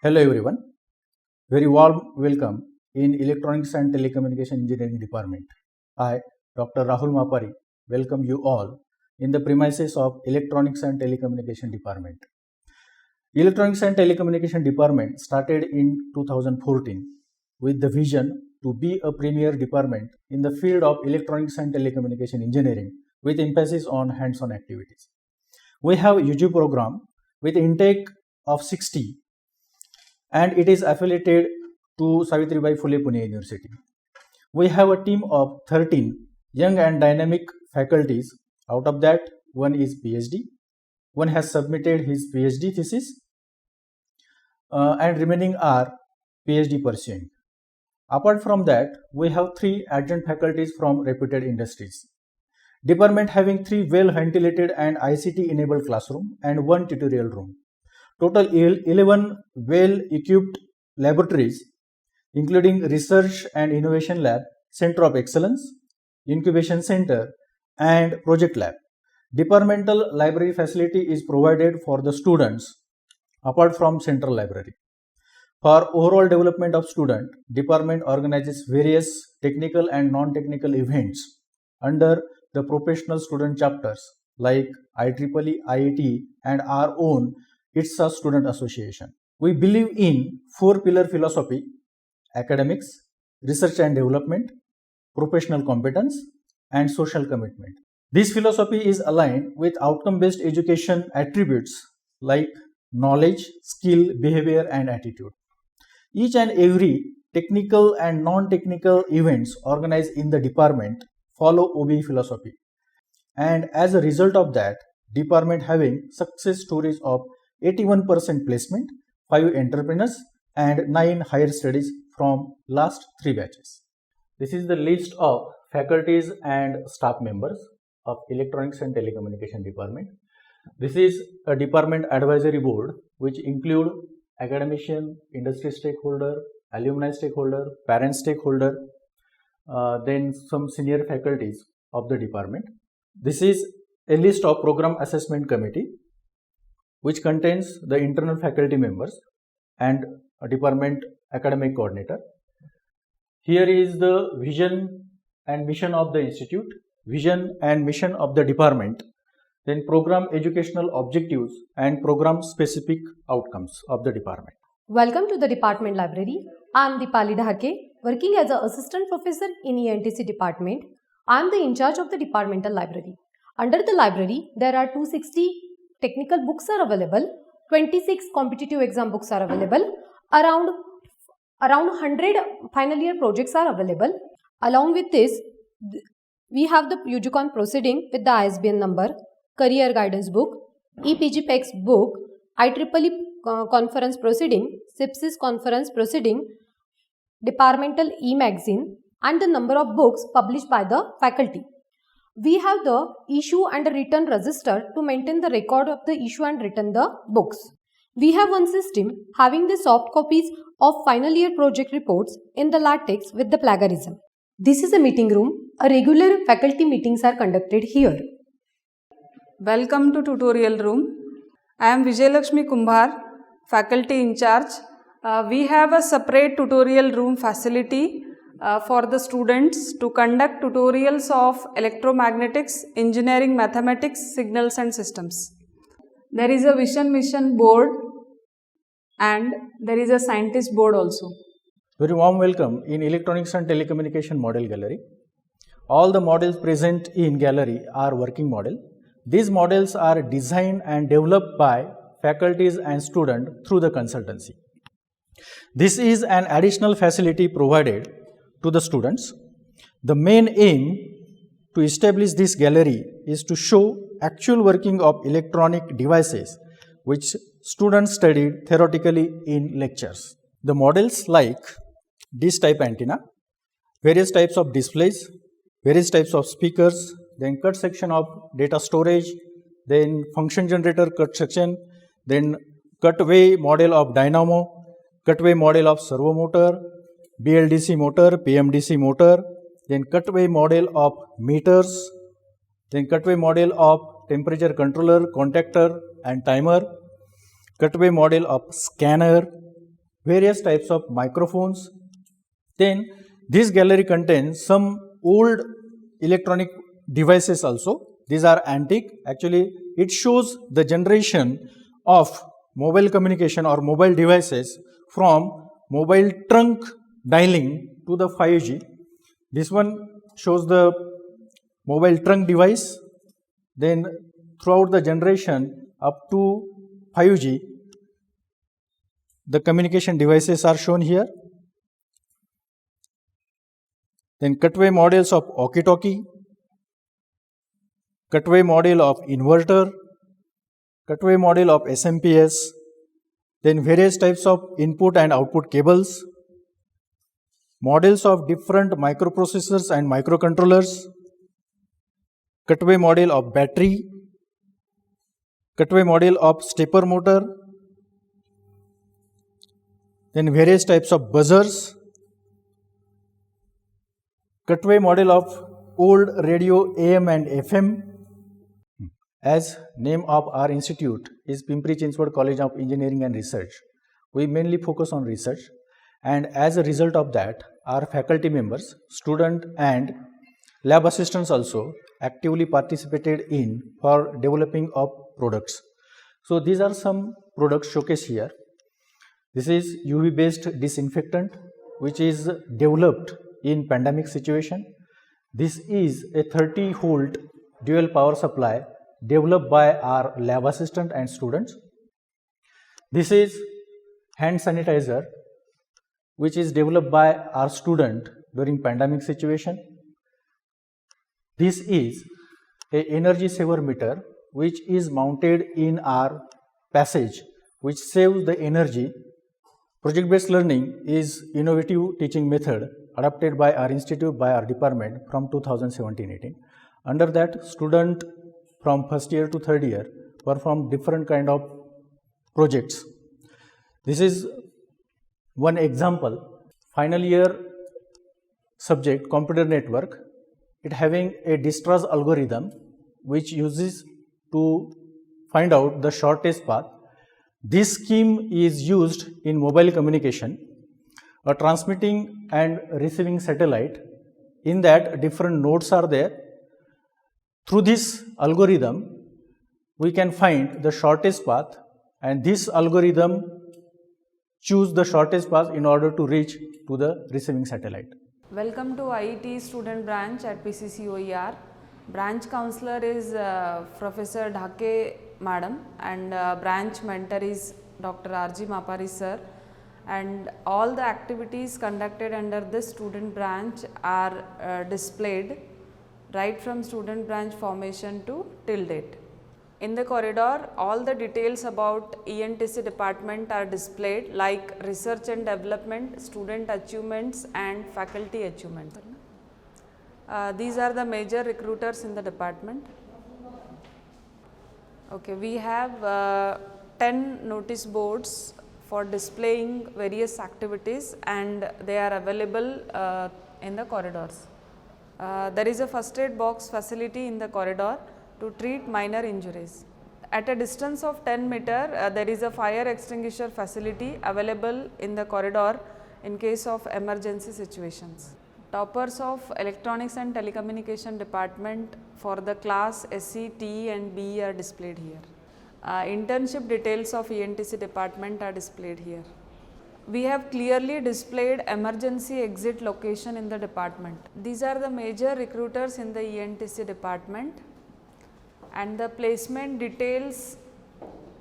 Hello everyone, very warm welcome in Electronics and Telecommunication Engineering Department. I, Dr. Rahul Mapari, welcome you all in the premises of Electronics and Telecommunication Department. Electronics and Telecommunication Department started in 2014 with the vision to be a premier department in the field of Electronics and Telecommunication Engineering with emphasis on hands-on activities. We have UG program with intake of 60 and it is affiliated to Savitribai Phule Pune University. We have a team of 13 young and dynamic faculties. Out of that, one is PhD. One has submitted his PhD thesis and remaining are PhD pursuing. Apart from that, we have 3 adjunct faculties from reputed industries. Department having 3 well-ventilated and ICT-enabled classroom and 1 tutorial room. Total 11 well-equipped laboratories, including Research and Innovation Lab, Center of Excellence, Incubation Center, and Project Lab. Departmental library facility is provided for the students apart from Central Library. For overall development of student, department organizes various technical and non-technical events under the professional student chapters like IEEE, IIT, and our own ITSA Student Association. We believe in 4-pillar philosophy: academics, research and development, professional competence, and social commitment. This philosophy is aligned with outcome-based education attributes like knowledge, skill, behavior, and attitude. Each and every technical and non-technical events organized in the department follow OBE philosophy. And as a result of that, department having success stories of 81% placement, 5 entrepreneurs, and 9 higher studies from last 3 batches. This is the list of faculties and staff members of Electronics and Telecommunication Department. This is a department advisory board which include academician, industry stakeholder, alumni stakeholder, parent stakeholder, then some senior faculties of the department. This is a list of program assessment committee which contains the internal faculty members and a department academic coordinator. Here is the vision and mission of the institute, vision and mission of the department, then program educational objectives and program specific outcomes of the department. Welcome to the department library. I am Dipali Dhake, working as an assistant professor in ENTC department. I am the in charge of the departmental library. Under the library, there are 260 technical books are available, 26 competitive exam books are available, around 100 final year projects are available. Along with this, we have the UGCON proceeding with the ISBN number, career guidance book, EPGPEX book, IEEE conference proceeding, SIPSIS conference proceeding, departmental e-magazine, and the number of books published by the faculty. We have the issue and return register to maintain the record of the issue and return the books. We have one system having the soft copies of final year project reports in the latex with the plagiarism. This is a meeting room. A regular faculty meetings are conducted here. Welcome to tutorial room. I am Vijayalakshmi Kumbhar, faculty in charge. We have a separate tutorial room facility for the students to conduct tutorials of electromagnetics, engineering, mathematics, signals and systems. There is a vision mission board and there is a scientist board also. Very warm welcome in Electronics and Telecommunication Model Gallery. All the models present in gallery are working model. These models are designed and developed by faculties and students through the consultancy. This is an additional facility provided to the students. The main aim to establish this gallery is to show actual working of electronic devices which students studied theoretically in lectures. The models like this type antenna, various types of displays, various types of speakers, then cut section of data storage, then function generator cut section, then cutaway model of dynamo, cutaway model of servo motor, BLDC motor, PMDC motor, then cutaway model of meters, then cutaway model of temperature controller, contactor and timer, cutaway model of scanner, various types of microphones. Then this gallery contains some old electronic devices also. These are antique. Actually, it shows the generation of mobile communication or mobile devices from mobile trunk dialing to the 5G. This one shows the mobile trunk device. Then throughout the generation up to 5G, the communication devices are shown here. Then cutaway models of walkie-talkie, cutaway model of inverter, cutaway model of SMPS, then various types of input and output cables, models of different microprocessors and microcontrollers, cutaway model of battery, cutaway model of stepper motor, then various types of buzzers, cutaway model of old radio AM and FM. As name of our institute is Pimpri-Chinchwad College of Engineering and Research, we mainly focus on research, and as a result of that, our faculty members, student and lab assistants also actively participated in for developing of products. So these are some products showcased here. This is UV based disinfectant which is developed in pandemic situation. This is a 30 volt dual power supply developed by our lab assistant and students. This is hand sanitizer which is developed by our student during pandemic situation. This is a energy saver meter which is mounted in our passage which saves the energy. Project based learning is innovative teaching method adopted by our institute, by our department from 2017-18. Under that, student from first year to third year perform different kind of projects. This is one example. Final year subject computer network, it having a distrust algorithm which uses to find out the shortest path. This scheme is used in mobile communication, a transmitting and receiving satellite. In that, different nodes are there. Through this algorithm, we can find the shortest path, and this algorithm choose the shortest path in order to reach to the receiving satellite. Welcome to IET student branch at PCCOER. Branch counselor is Professor Dhake Madam, and branch mentor is Dr. R.G. Mapari sir, and all the activities conducted under this student branch are displayed right from student branch formation to till date. In the corridor, all the details about ENTC department are displayed, like research and development, student achievements and faculty achievements. These are the major recruiters in the department. Okay, we have 10 notice boards for displaying various activities, and they are available in the corridors. There is a first aid box facility in the corridor to treat minor injuries. At a distance of 10 meter, there is a fire extinguisher facility available in the corridor in case of emergency situations. Toppers of Electronics and Telecommunication department for the class SC, TE and BE are displayed here. Internship details of ENTC department are displayed here. We have clearly displayed emergency exit location in the department. These are the major recruiters in the ENTC department, and the placement details,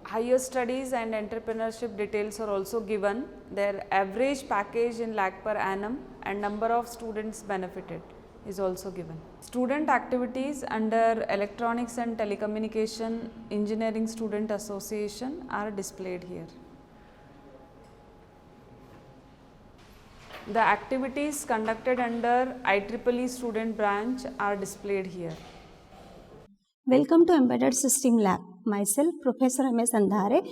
higher studies and entrepreneurship details are also given. Their average package in lakh per annum and number of students benefited is also given. Student activities under Electronics and Telecommunication Engineering Student Association are displayed here. The activities conducted under IEEE student branch are displayed here. Welcome to Embedded System Lab. Myself, Professor M.S. Andhare,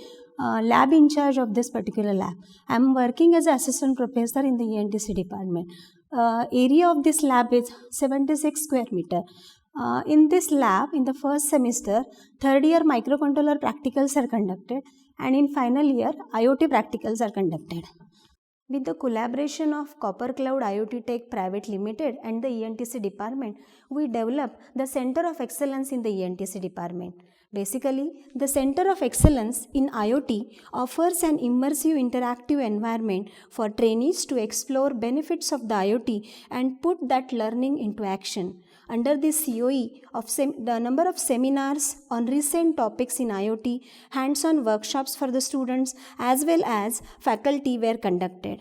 lab in charge of this particular lab. I am working as an assistant professor in the ENTC department. Area of this lab is 76 square meter. In this lab, in the first semester, third year microcontroller practicals are conducted, and in final year IoT practicals are conducted. With the collaboration of Copper Cloud IoT Tech Private Limited and the ENTC department, we developed the Center of Excellence in the ENTC department. Basically, the Center of Excellence in IoT offers an immersive interactive environment for trainees to explore benefits of the IoT and put that learning into action. Under this COE, the number of seminars on recent topics in IoT, hands-on workshops for the students as well as faculty were conducted.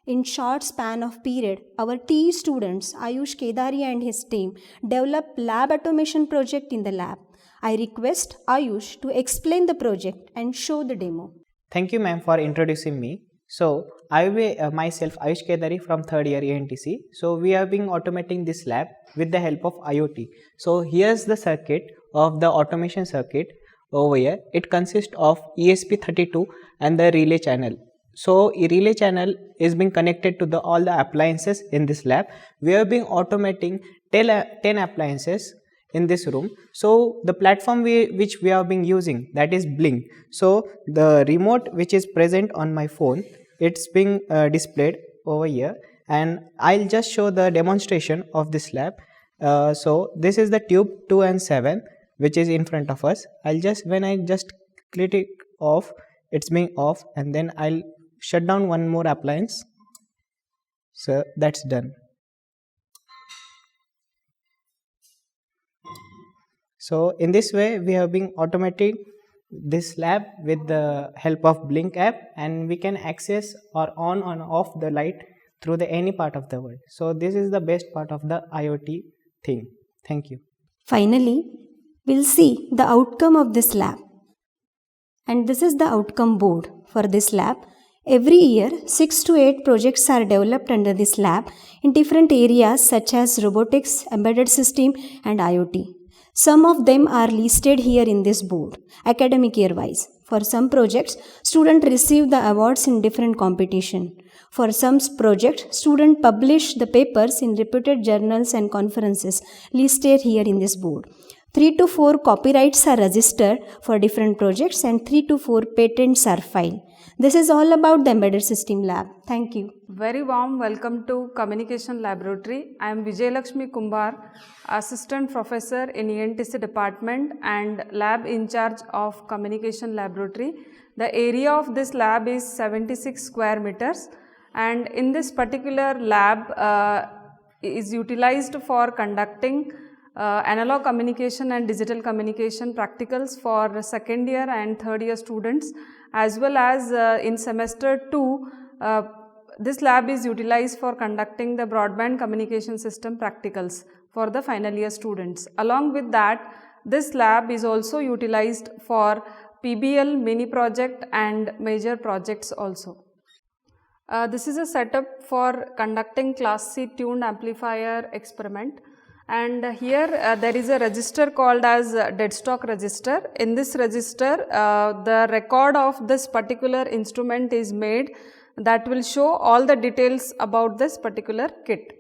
In short span of period, our TE students Ayush Kedari and his team developed lab automation project in the lab. I request Ayush to explain the project and show the demo. Thank you, ma'am, for introducing me. So, I will be myself Ayush Kedari from 3rd year ENTC. So, we have been automating this lab with the help of IoT. So, here's the circuit of the automation circuit over here. It consists of ESP32 and the relay channel. So, a relay channel is being connected to all the appliances in this lab. We have been automating 10 appliances in this room. So, the platform which we have been using, that is Blink. So, the remote which is present on my phone, it's being displayed over here, and I'll just show the demonstration of this lab. So, this is the tube 2 and 7 which is in front of us. When I just click it off, it's being off, and then I'll shut down one more appliance. So that's done. So in this way we have been automating this lab with the help of Blink app, and we can access or on and off the light through any part of the world. So this is the best part of the IoT thing. Thank you. Finally, we'll see the outcome of this lab. And this is the outcome board for this lab. Every year, 6 to 8 projects are developed under this lab in different areas such as robotics, embedded system, and IoT. Some of them are listed here in this board, academic year wise. For some projects, students receive the awards in different competition. For some projects, students publish the papers in reputed journals and conferences listed here in this board. 3 to 4 copyrights are registered for different projects and 3 to 4 patents are filed. This is all about the Embedded System Lab. Thank you. Very warm welcome to Communication Laboratory. I am Vijayalakshmi Kumbhar, Assistant Professor in ENTC Department and Lab in charge of Communication Laboratory. The area of this lab is 76 square meters, and in this particular lab is utilized for conducting analog communication and digital communication practicals for 2nd year and 3rd year students, as well as in semester 2 this lab is utilized for conducting the broadband communication system practicals for the final year students. Along with that, this lab is also utilized for PBL mini project and major projects also. This is a setup for conducting class C tuned amplifier experiment. And here there is a register called as dead stock register. In this register, the record of this particular instrument is made that will show all the details about this particular kit.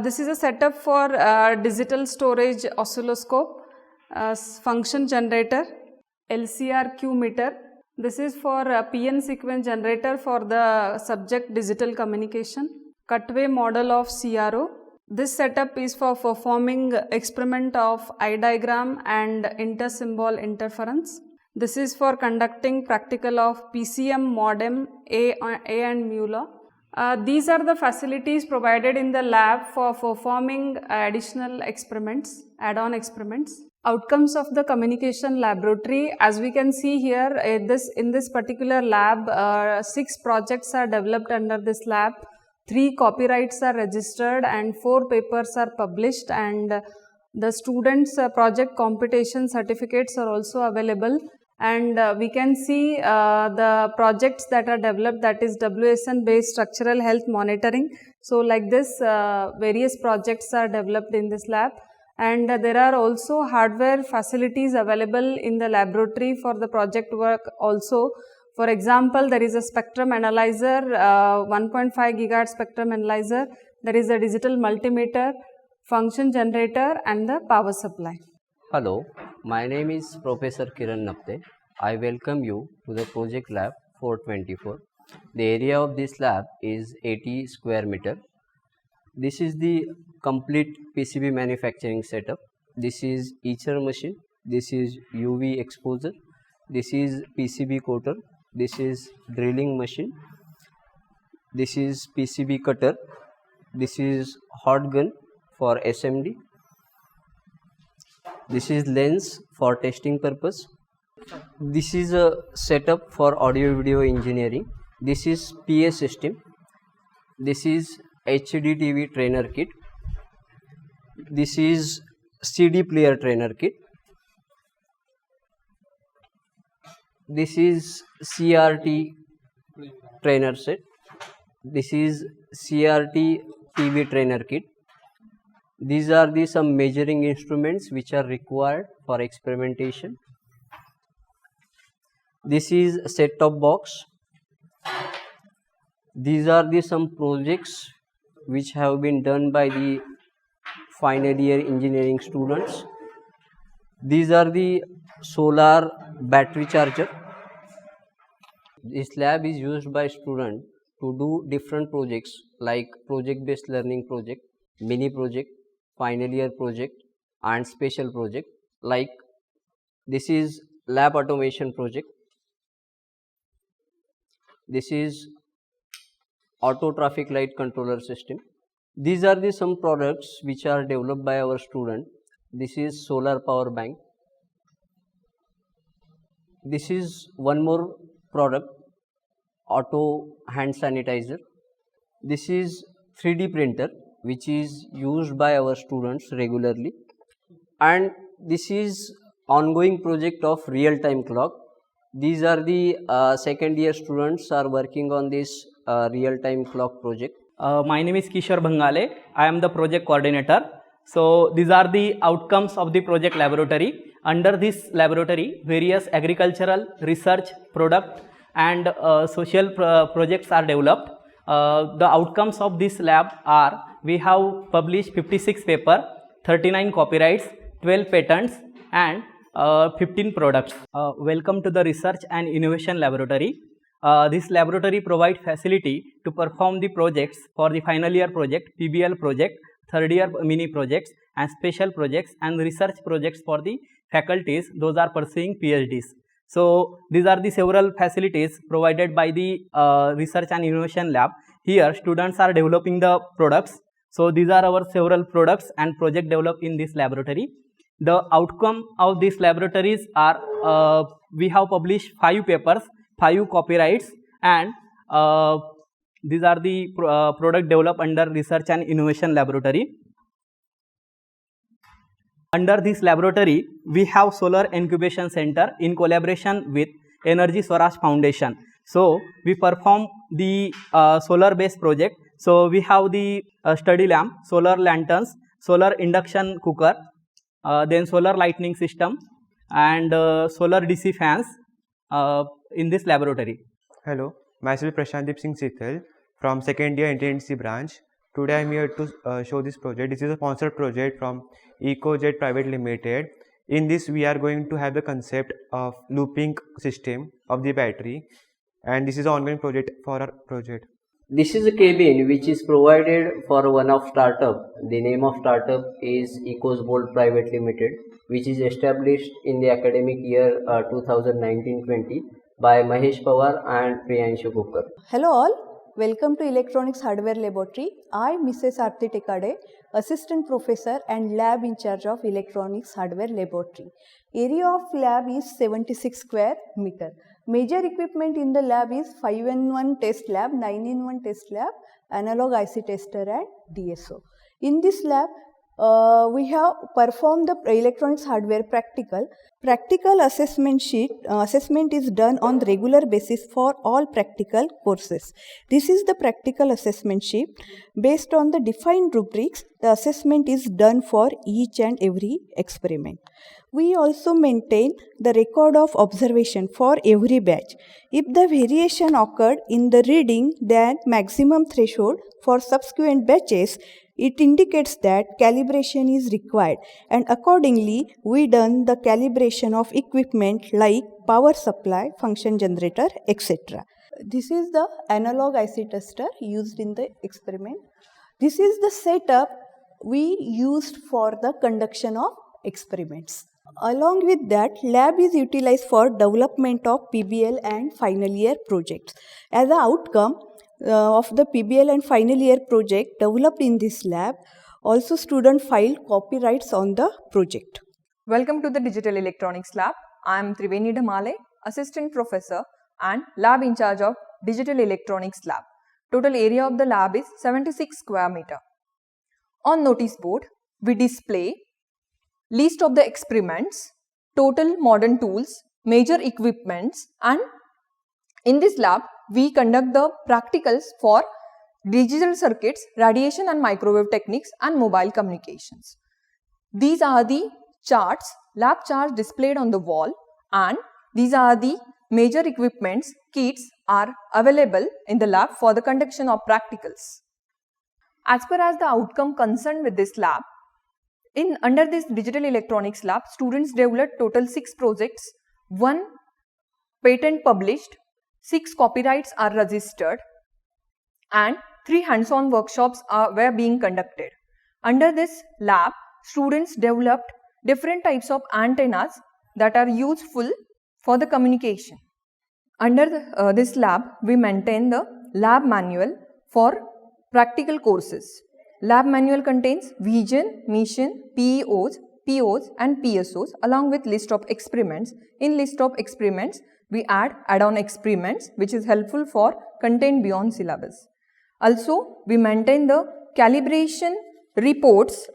This is a setup for digital storage oscilloscope, function generator, LCR Q meter. This is for PN sequence generator for the subject digital communication, cutaway model of CRO. This setup is for performing experiment of eye diagram and intersymbol interference. This is for conducting practical of PCM modem A and MULA. These are the facilities provided in the lab for performing additional experiments, add-on experiments. Outcomes of the communication laboratory, as we can see here, in this particular lab, 6 projects are developed under this lab. 3 copyrights are registered and 4 papers are published, and the students' project competition certificates are also available. And we can see the projects that are developed, that is WSN based structural health monitoring. So like this, various projects are developed in this lab, and there are also hardware facilities available in the laboratory for the project work also. For example, there is a spectrum analyzer, 1.5 gigahertz spectrum analyzer, there is a digital multimeter, function generator, and the power supply. Hello, my name is Professor Kiran Napte. I welcome you to the project lab 424. The area of this lab is 80 square meter. This is the complete PCB manufacturing setup. This is etcher machine, this is UV exposer, this is PCB coater, this is drilling machine, this is PCB cutter, this is hot gun for SMD, this is lens for testing purpose. This is a setup for audio video engineering. This is PA system. This is HD TV trainer kit. This is CD player trainer kit. This is CRT trainer set. This is CRT TV trainer kit. These are the some measuring instruments which are required for experimentation. This is set-top box. These are the some projects which have been done by the final year engineering students. These are the solar battery charger. This lab is used by students to do different projects like project-based learning project, mini project, final year project and special project. Like this is lab automation project. This is auto traffic light controller system. These are the some products which are developed by our student. This is solar power bank. This is one more product, auto hand sanitizer. This is 3D printer which is used by our students regularly, and this is ongoing project of real time clock. These are the second year students are working on this real time clock project. My name is Kishore Bhangale. I am the project coordinator. So these are the outcomes of the project laboratory. Under this laboratory, various agricultural, research, product and social projects are developed. The outcomes of this lab are: we have published 56 papers, 39 copyrights, 12 patents and 15 products. Welcome to the Research and Innovation Laboratory. This laboratory provides facility to perform the projects for the final year project, PBL project, third year mini projects and special projects and research projects for the faculties, those are pursuing PhDs. So these are the several facilities provided by the Research and Innovation Lab. Here students are developing the products. So these are our several products and project developed in this laboratory. The outcome of these laboratories are we have published 5 papers, 5 copyrights and these are the product developed under Research and Innovation Laboratory. Under this laboratory, we have Solar Incubation Center in collaboration with Energy Swaraj Foundation. So we perform the solar based project. So we have the study lamp, solar lanterns, solar induction cooker, then solar lighting system and solar DC fans in this laboratory. Hello, myself Prashantdeep Singh Sithal from second year intendency branch. Today I am here to show this project. This is a sponsored project from EcoJet Private Limited. In this we are going to have the concept of looping system of the battery, and this is an ongoing project for our project. This is a cabin which is provided for one of startup. The name of startup is EcoSbolt Private Limited, which is established in the academic year 2019-20 by Mahesh Pawar and Priyanshu Kukar. Hello all, welcome to Electronics Hardware Laboratory. I am Mrs. Arti Tekade, Assistant Professor and Lab in charge of Electronics Hardware Laboratory. Area of lab is 76 square meter. Major equipment in the lab is 5-in-1 test lab, 9-in-1 test lab, analog IC tester and DSO. In this lab, we have performed the electronics hardware practical. Practical assessment sheet assessment is done on the regular basis for all practical courses. This is the practical assessment sheet. Based on the defined rubrics, the assessment is done for each and every experiment. We also maintain the record of observation for every batch. If the variation occurred in the reading than maximum threshold for subsequent batches, It indicates that calibration is required, and accordingly we done the calibration of equipment like power supply, function generator, etc. This is the analog IC tester used in the experiment. This is the setup we used for the conduction of experiments. Along with that, lab is utilized for development of PBL and final year projects. As an outcome of the PBL and final year project developed in this lab, also student filed copyrights on the project. Welcome to the Digital Electronics Lab. I am Triveni Dhamale, Assistant Professor and Lab in charge of Digital Electronics Lab. Total area of the lab is 76 square meter. On notice board, we display list of the experiments, total modern tools, major equipments, and in this lab, we conduct the practicals for digital circuits, radiation and microwave techniques, and mobile communications. These are the charts, lab charts displayed on the wall, and these are the major equipments, kits are available in the lab for the conduction of practicals. As per as the outcome concerned with this lab, under this Digital Electronics Lab, students developed total 6 projects, 1 patent published, 6 copyrights are registered, and 3 hands-on workshops were being conducted. Under this lab, students developed different types of antennas that are useful for the communication. Under this lab, we maintain the lab manual for practical courses. Lab manual contains vision, mission, PEOs, POs and PSOs along with list of experiments. In list of experiments, we add add-on experiments which is helpful for content beyond syllabus. Also, we maintain the calibration reports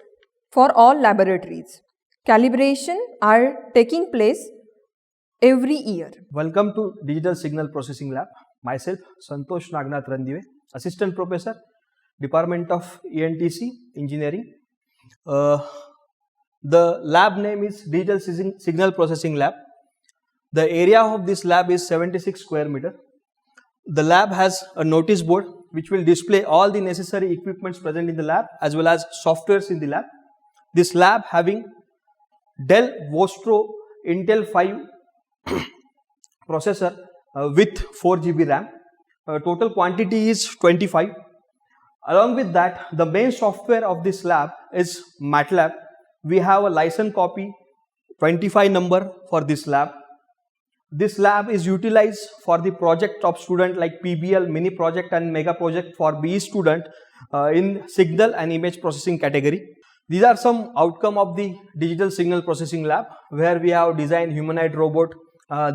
for all laboratories. Calibration are taking place every year. Welcome to Digital Signal Processing Lab. Myself, Santosh Nagnath Randive, Assistant Professor, Department of ENTC Engineering. The lab name is Digital Signal Processing Lab. The area of this lab is 76 square meter. The lab has a notice board which will display all the necessary equipments present in the lab as well as softwares in the lab. This lab having Dell Vostro Intel 5 processor with 4 GB RAM. Total quantity is 25. Along with that, the main software of this lab is MATLAB. We have a license copy 25 number for this lab. This lab is utilized for the project of student like PBL, mini project and mega project for BE student in signal and image processing category. These are some outcome of the Digital Signal Processing Lab where we have designed humanoid robot,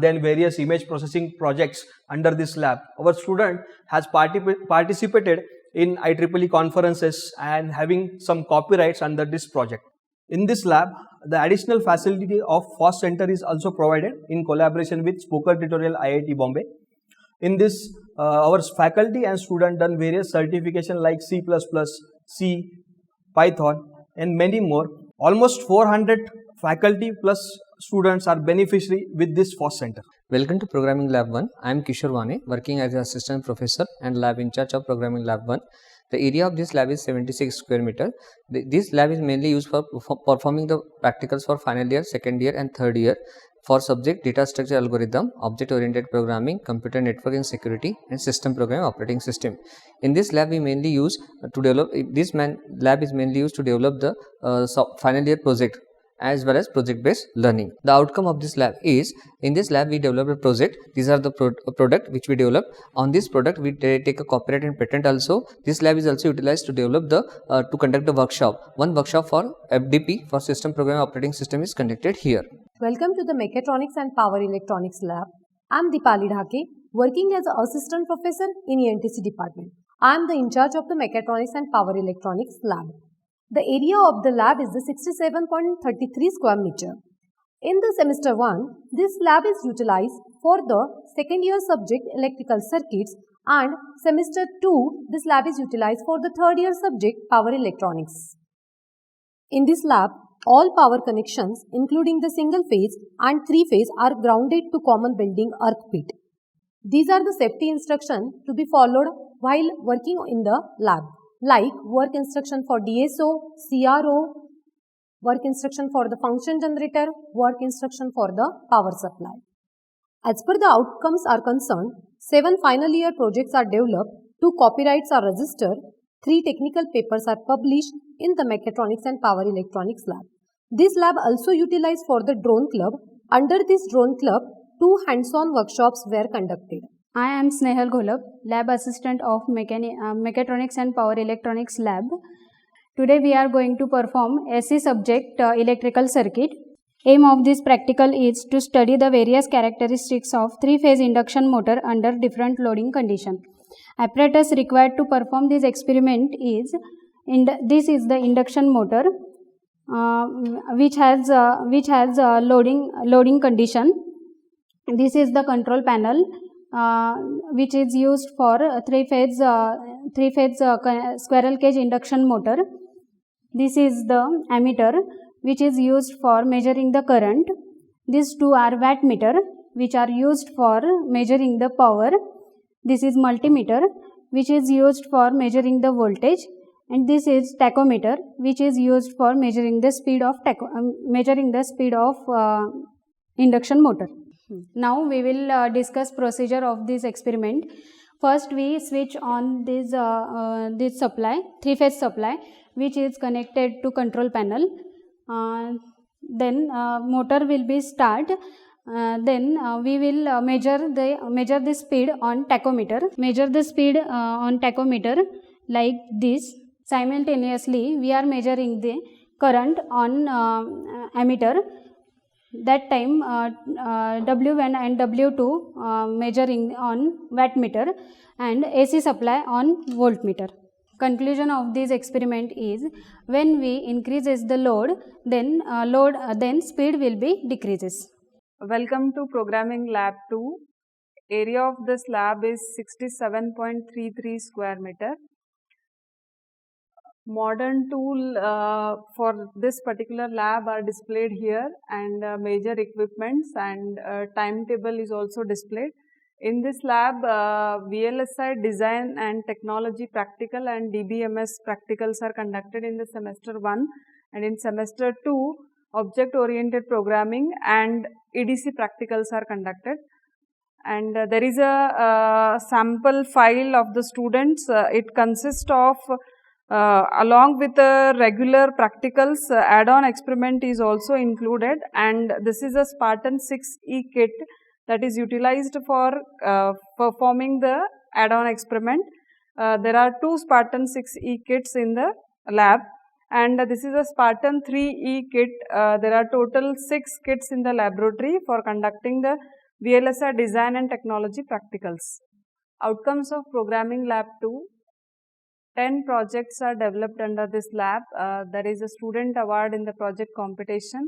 then various image processing projects under this lab. Our student has participated in IEEE conferences and having some copyrights under this project. In this lab, the additional facility of FOSS Center is also provided in collaboration with Spoken Tutorial IIT Bombay. In this, our faculty and students done various certification like C++, C, Python and many more. Almost 400 faculty plus students are beneficiary with this FOSS Center. Welcome to Programming Lab 1. I am Kishore Wane, working as an assistant professor and lab in charge of Programming Lab 1. The area of this lab is 76 square meter. This lab is mainly used for performing the practicals for final year, second year and third year for subject data structure algorithm, object oriented programming, computer networking security and system program operating system. In this lab we mainly use to develop, lab is mainly used to develop the final year project as well as project based learning. The outcome of this lab is, in this lab we develop a project. These are the product which we develop. On this product we take a copyright and patent also. This lab is also utilized to develop the to conduct a workshop. One workshop for FDP for system program operating system is conducted here. Welcome to the Mechatronics and Power Electronics Lab. I am Dipali Dhake, working as an assistant professor in ENTC department. I am the in charge of the Mechatronics and Power Electronics Lab. The area of the lab is the 67.33 square meter. In the semester 1, this lab is utilized for the second year subject electrical circuits, and semester 2, this lab is utilized for the third year subject power electronics. In this lab, all power connections including the single phase and three phase are grounded to common building earth pit. These are the safety instructions to be followed while working in the lab. like work instruction for DSO, CRO, work instruction for the function generator, work instruction for the power supply. As per the outcomes are concerned, 7 final year projects are developed, 2 copyrights are registered, 3 technical papers are published in the Mechatronics and Power Electronics lab. This lab also utilized for the drone club. Under this drone club, 2 hands-on workshops were conducted. I am Snehal Gholab, Lab Assistant of Mechatronics and Power Electronics Lab. Today we are going to perform SE subject electrical circuit. Aim of this practical is to study the various characteristics of 3-phase induction motor under different loading condition. Apparatus required to perform this experiment is, this is the induction motor which has loading condition. This is the control panel which is used for 3-phase squirrel cage induction motor. This is the ammeter which is used for measuring the current. These 2 are wattmeter which are used for measuring the power. This is multimeter which is used for measuring the voltage, and this is tachometer which is used for measuring the speed of induction motor. Now we will discuss procedure of this experiment. First we switch on this supply, 3-phase supply, which is connected to control panel. Then motor will be start. Then we will measure the speed on tachometer. Measure the speed on tachometer like this. Simultaneously we are measuring the current on ammeter. That time W1 and W2 measuring on wattmeter and AC supply on voltmeter. Conclusion of this experiment is, when we increases the load, then speed will be decreases. Welcome to Programming Lab 2. Area of this lab is 67.33 square meter. Modern tool for this particular lab are displayed here, and major equipments and timetable is also displayed. In this lab, VLSI design and technology practical and DBMS practicals are conducted in the semester 1, and in semester 2, object oriented programming and EDC practicals are conducted. And there is a sample file of the students. It consists of along with the regular practicals, add-on experiment is also included, and this is a Spartan 6E kit that is utilized for performing the add-on experiment. There are 2 Spartan 6E kits in the lab, and this is a Spartan 3E kit. There are total 6 kits in the laboratory for conducting the VLSI design and technology practicals. Outcomes of Programming Lab 2. 10 projects are developed under this lab. There is a student award in the project competition,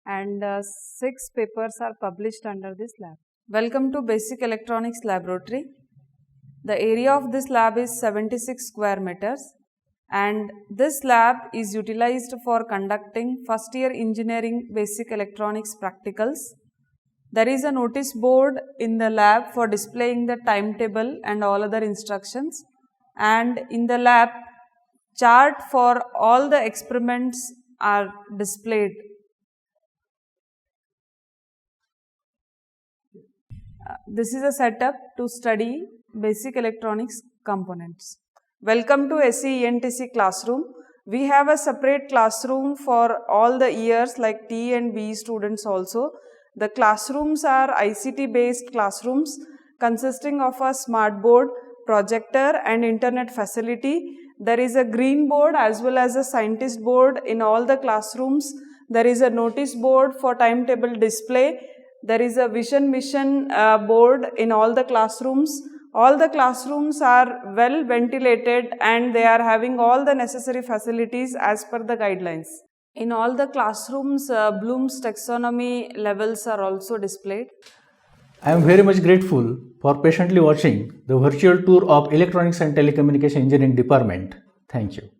and 6 papers are published under this lab. Welcome to Basic Electronics Laboratory. The area of this lab is 76 square meters, and this lab is utilized for conducting first year engineering basic electronics practicals. There is a notice board in the lab for displaying the timetable and all other instructions. And in the lab, chart for all the experiments are displayed. This is a setup to study basic electronics components. Welcome to SE ENTC classroom. We have a separate classroom for all the years like T and B students also. The classrooms are ICT based classrooms consisting of a smart board, projector and internet facility. There is a green board as well as a scientist board in all the classrooms. There is a notice board for timetable display. There is a vision mission board in all the classrooms. All the classrooms are well ventilated and they are having all the necessary facilities as per the guidelines. In all the classrooms, Bloom's taxonomy levels are also displayed. I am very much grateful for patiently watching the virtual tour of Electronics and Telecommunication Engineering Department. Thank you.